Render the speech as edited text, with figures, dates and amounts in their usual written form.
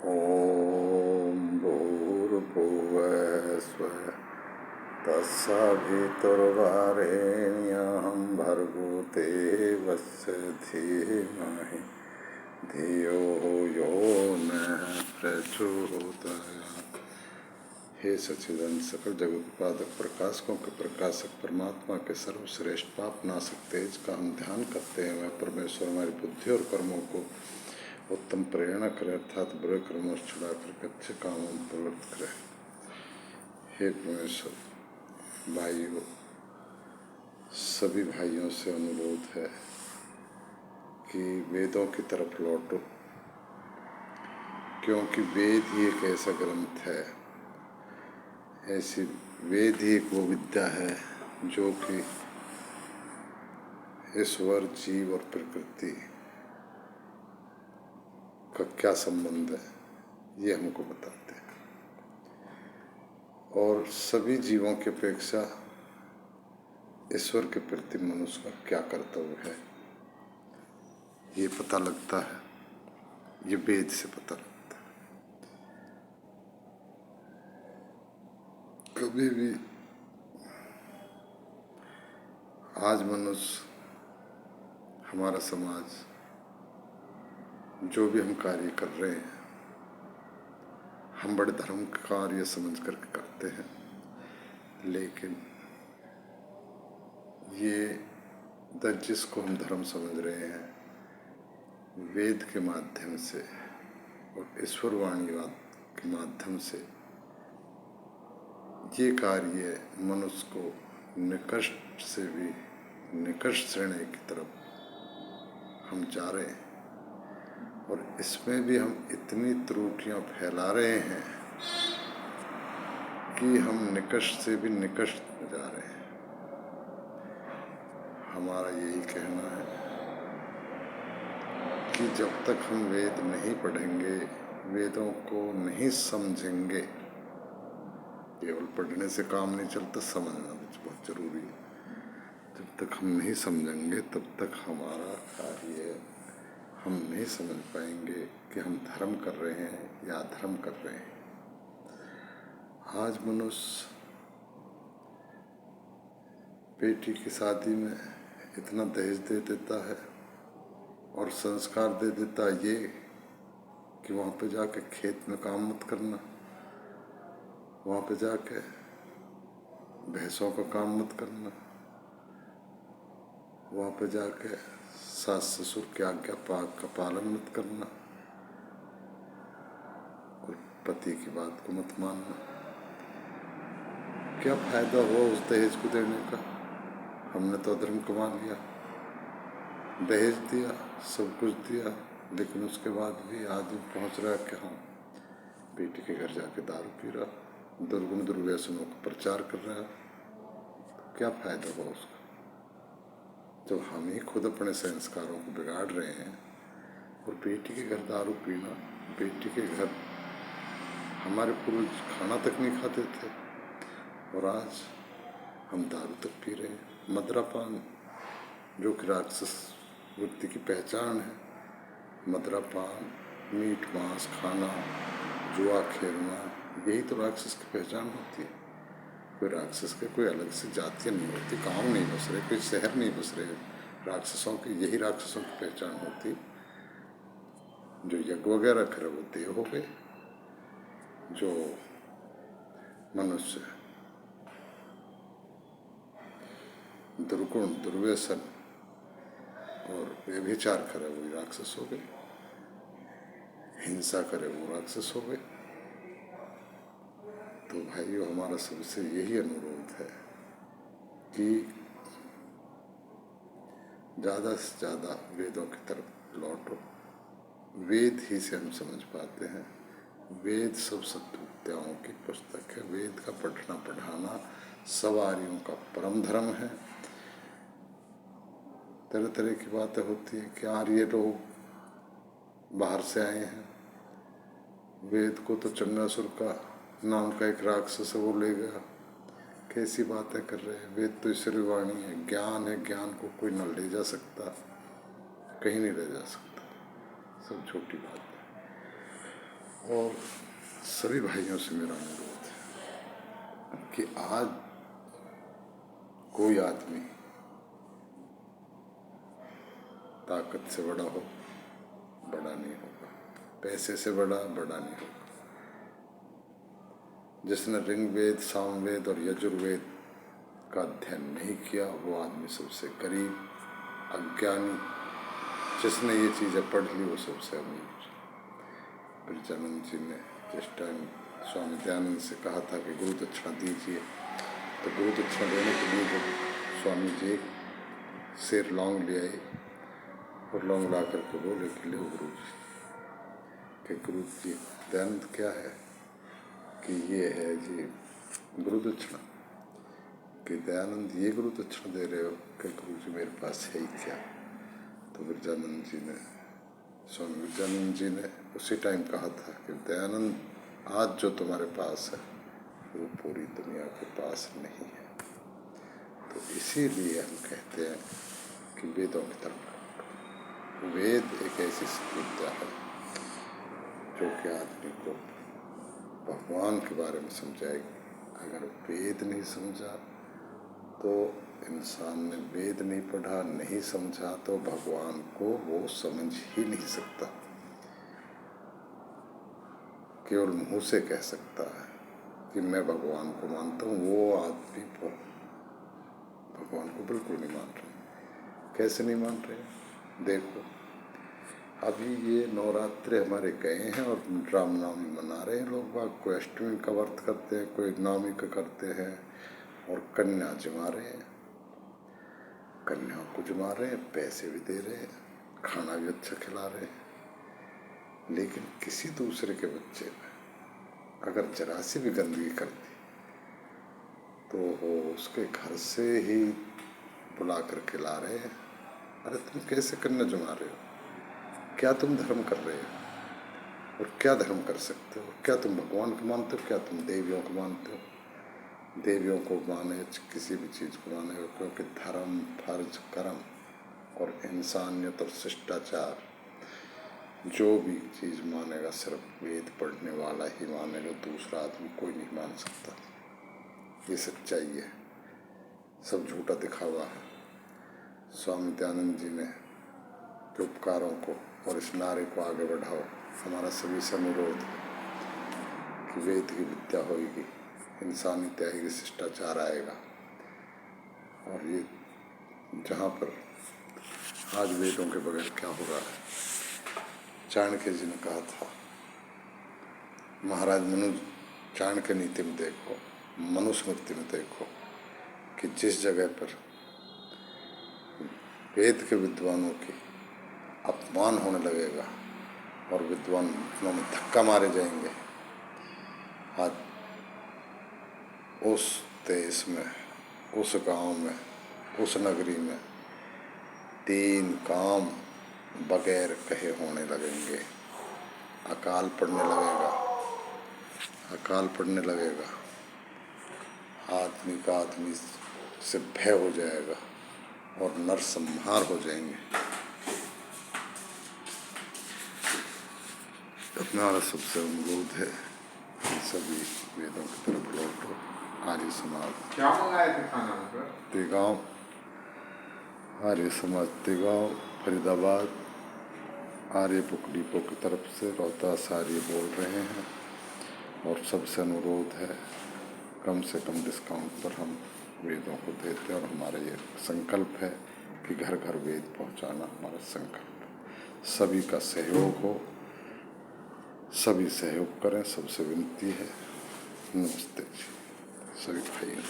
ॐ भूर्भुवः स्वः तत्सवितुर्वरेण्यं भर्गो देवस्य धीमहि धियो यो नः प्रचोदयात्। हे सच्चिदानंद सकल जगत उत्पादक प्रकाशकों के प्रकाशक परमात्मा के सर्वश्रेष्ठ पाप नाशक तेज का हम ध्यान करते हैं। वह परमेश्वर हमारी बुद्धि और कर्मों को उत्तम प्रेरणा करे, अर्थात बुरे कर्मों से छुड़ा कर अच्छे कामों में प्रवृत्त करे। हे परमेश्वर, भाइयों, सभी भाइयों से अनुरोध है कि वेदों की तरफ लौटो, क्योंकि वेद ही एक ऐसा ग्रंथ है, ऐसी वेद ही एक वो विद्या है जो कि ईश्वर, जीव और प्रकृति का क्या संबंध है ये हमको बताते हैं। और सभी जीवों की अपेक्षा ईश्वर के प्रति मनुष्य का क्या कर्तव्य है ये पता लगता है, ये वेद से पता लगता है। कभी भी आज मनुष्य, हमारा समाज, जो भी हम कार्य कर रहे हैं, हम बड़े धर्म का कार्य समझ करके करते हैं, लेकिन ये जिसको हम धर्म समझ रहे हैं, वेद के माध्यम से और ईश्वरवाणीवाद के माध्यम से ये कार्य मनुष्य को निकृष्ट से भी निकृष्ट श्रेणी की तरफ हम जा रहे हैं। और इसमें भी हम इतनी त्रुटियां फैला रहे हैं कि हम निकृष्ट से भी निकृष्ट में जा रहे हैं। हमारा यही कहना है कि जब तक हम वेद नहीं पढ़ेंगे, वेदों को नहीं समझेंगे, केवल पढ़ने से काम नहीं चलता, समझना भी बहुत जरूरी है। जब तक हम नहीं समझेंगे तब तक हमारा कार्य हम नहीं समझ पाएंगे कि हम धर्म कर रहे हैं या अधर्म कर रहे हैं। आज मनुष्य बेटी की शादी में इतना दहेज दे देता है और संस्कार दे देता है ये कि वहाँ पे जाके खेत में काम मत करना, वहाँ पे जाके भैंसों का काम मत करना, वहाँ पे जाके सास ससुर की आज्ञा का पालन मत करना और पति की बात को मत मानना। क्या फायदा हुआ उस दहेज को देने का? हमने तो अधर्म कमा लिया, दहेज दिया, सब कुछ दिया, लेकिन उसके बाद भी आदमी पहुंच रहा है कि हाँ, बेटी के घर जाके दारू पी रहा, दुर्गुण दुर्व्यसनों का प्रचार कर रहा है। तो क्या फायदा हुआ उसका, जब हम ही खुद अपने संस्कारों को बिगाड़ रहे हैं। और बेटी के घर दारू पीना, बेटी के घर हमारे पूर्वज खाना तक नहीं खाते थे और आज हम दारू तक पी रहे हैं। मदिरापान, जो कि राक्षस वृत्ति की पहचान है, मदिरापान, मीट मांस खाना, जुआ खेलना, यही तो राक्षस की पहचान होती है। कोई राक्षस के कोई अलग से जातियाँ नहीं होती, गांव नहीं बस रहे, कोई शहर नहीं बस रहे, राक्षसों की यही राक्षसों की पहचान होती। जो यज्ञ वगैरह करे वो देव हो गए, जो मनुष्य दुर्गुण दुर्व्यसन और व्यभिचार करे वो राक्षस हो गए, हिंसा करे वो राक्षस हो गए। तो भाइयों, हमारा सबसे यही अनुरोध है कि ज़्यादा से ज़्यादा वेदों की तरफ लौटो। वेद ही से हम समझ पाते हैं। वेद सब सत्विद्याओं की पुस्तक है। वेद का पढ़ना पढ़ाना सब आर्यों का परम धर्म है। तरह तरह की बातें होती है कि आर्य लोग बाहर से आए हैं, वेद को तो चंगासुर का नाम का एक राक्षस है वो ले गया। कैसी बातें कर रहे हैं? वेद तो ईश्वरी वाणी है, ज्ञान है, ज्ञान को कोई न ले जा सकता, कहीं नहीं ले जा सकता, सब छोटी बात है। और सभी भाइयों से मेरा अनुरोध है कि आज कोई आदमी ताकत से बड़ा हो, बड़ा नहीं होगा, पैसे से बड़ा नहीं होगा। जिसने ऋग्वेद, सामवेद और यजुर्वेद का अध्ययन नहीं किया वो आदमी सबसे गरीब, अज्ञानी। जिसने ये चीज़ें पढ़ ली वो सबसे अमीर। ब्रजानंद जी ने जिस टाइम स्वामी दयानंद से कहा था कि गुरु दक्षिणा दीजिए, तो गुरु दक्षिणा देने के लिए जब स्वामी जी शेर लौंग ले आए और लौंग ला करके बोले कि ले गुरु जी, कि गुरु जी दयानंद क्या है, कि ये है जी गुरु दक्षिणा। कि दयानंद ये गुरु दक्षिणा दे रहे हो, कि गुरु जी मेरे पास है ही क्या। तो ब्रजानंद जी ने, स्वामी ब्रजानंद जी ने उसी टाइम कहा था कि दयानंद आज जो तुम्हारे पास है वो पूरी दुनिया के पास नहीं है। तो इसीलिए हम कहते हैं कि वेदों की तरफ लौटो। वेद एक ऐसी विद्या है जो कि आदमी को भगवान के बारे में समझाएगी। अगर वेद नहीं समझा तो इंसान ने वेद नहीं पढ़ा, नहीं समझा, तो भगवान को वो समझ ही नहीं सकता। केवल मुंह से कह सकता है कि मैं भगवान को मानता हूँ, वो आदमी भगवान को बिल्कुल नहीं मान रहे। कैसे नहीं मान रहे? देखो, अभी ये नवरात्रे हमारे गए हैं और रामनवमी मना रहे हैं लोग बाग। कोई अष्टमी का व्रत करते हैं, कोई नवमी का करते हैं और कन्या जमा रहे हैं। कन्याओं को जमा रहे हैं, पैसे भी दे रहे हैं, खाना भी अच्छा खिला रहे हैं। लेकिन किसी दूसरे के बच्चे में अगर जरा सी भी गंदगी कर दी तो वो उसके घर से ही बुला कर के ला रहे हैं। अरे तुम कैसे कन्या जमा रहे हो? क्या तुम धर्म कर रहे हो? और क्या धर्म कर सकते हो? क्या तुम भगवान को मानते हो? क्या तुम देवियों को मानते हो? देवियों को माने, किसी भी चीज़ को माने, क्योंकि धर्म, फर्ज, कर्म और इंसानियत और शिष्टाचार जो भी चीज़ मानेगा सिर्फ वेद पढ़ने वाला ही मानेगा, दूसरा आदमी कोई नहीं मान सकता। ये सच्चाई है, सब झूठा दिखावा है। स्वामी दयानंद जी ने उपकारों को और इस नारे को आगे बढ़ाओ। हमारा सभी से अनुरोध है कि वेद की विद्या होगी, इंसानियत आएगी, शिष्टाचार आएगा। और ये जहाँ पर आज वेदों के बगैर क्या हो रहा है। चाणक्य जी ने कहा था, महाराज चाणक्य नीति में देखो, मनुस्मृति में देखो कि जिस जगह पर वेद के विद्वानों की अपमान होने लगेगा और विद्वानों में धक्का मारे जाएंगे, आज उस देश में, उस गांव में, उस नगरी में 3 काम बगैर कहे होने लगेंगे। अकाल पड़ने लगेगा, आदमी का आदमी से भय हो जाएगा और नरसंहार हो जाएंगे। हमारा सबसे अनुरोध है कि सभी वेदों की तरफ लौटो। आर्य समाज क्या मंगाए थे खाना पर? तेगांव, आर्य समाज तेगांव, फरीदाबाद, आर्य बुक डिपो की तरफ से रोहतास आर्य बोल रहे हैं। और सबसे अनुरोध है कम से कम डिस्काउंट पर हम वेदों को देते हैं और हमारा ये संकल्प है कि घर घर वेद पहुंचाना हमारा संकल्प है। सभी का सहयोग हो, सभी सहयोग करें, सबसे विनती है। नमस्ते जी सभी भाइयों।